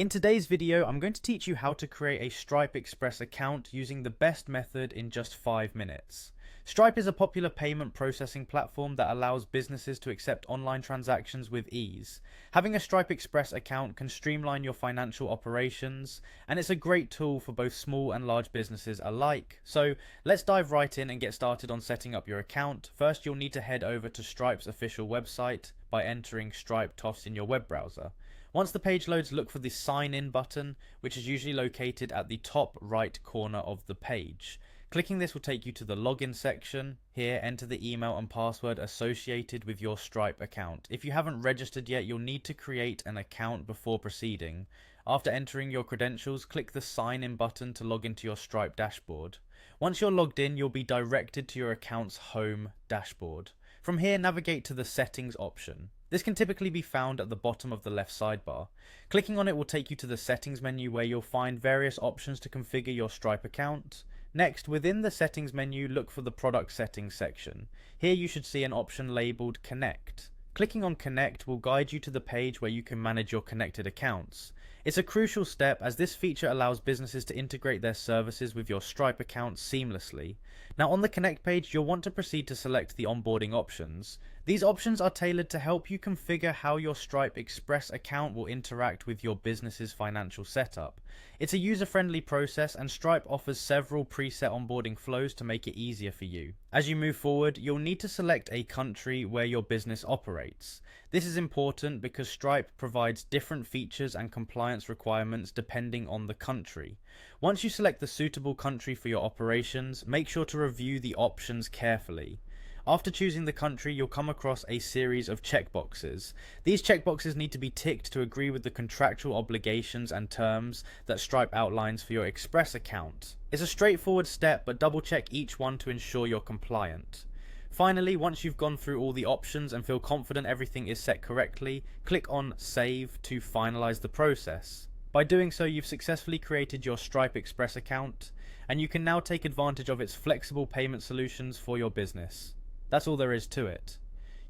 In today's video, I'm going to teach you how to create a Stripe Express account using the best method in just 5 minutes. Stripe is a popular payment processing platform that allows businesses to accept online transactions with ease. Having a Stripe Express account can streamline your financial operations, and it's a great tool for both small and large businesses alike. So let's dive right in and get started on setting up your account. First, you'll need to head over to Stripe's official website by entering Stripe TOS in your web browser. Once the page loads, look for the sign in button, which is usually located at the top right corner of the page. Clicking this will take you to the login section. Here, enter the email and password associated with your Stripe account. If you haven't registered yet, you'll need to create an account before proceeding. After entering your credentials, click the sign in button to log into your Stripe dashboard. Once you're logged in, you'll be directed to your account's home dashboard. From here, navigate to the settings option. This can typically be found at the bottom of the left sidebar. Clicking on it will take you to the settings menu where you'll find various options to configure your Stripe account. Next, within the settings menu, look for the product settings section. Here you should see an option labeled Connect. Clicking on Connect will guide you to the page where you can manage your connected accounts. It's a crucial step as this feature allows businesses to integrate their services with your Stripe account seamlessly. Now on the Connect page, you'll want to proceed to select the onboarding options. These options are tailored to help you configure how your Stripe Express account will interact with your business's financial setup. It's a user-friendly process, and Stripe offers several preset onboarding flows to make it easier for you. As you move forward, you'll need to select a country where your business operates. This is important because Stripe provides different features and compliance requirements depending on the country. Once you select the suitable country for your operations, make sure to review the options carefully. After choosing the country, you'll come across a series of checkboxes. These checkboxes need to be ticked to agree with the contractual obligations and terms that Stripe outlines for your Express account. It's a straightforward step, but double check each one to ensure you're compliant. Finally, once you've gone through all the options and feel confident everything is set correctly, click on Save to finalize the process. By doing so, you've successfully created your Stripe Express account, and you can now take advantage of its flexible payment solutions for your business. That's all there is to it.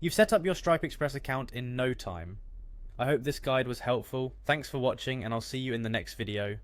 You've set up your Stripe Express account in no time. I hope this guide was helpful. Thanks for watching, and I'll see you in the next video.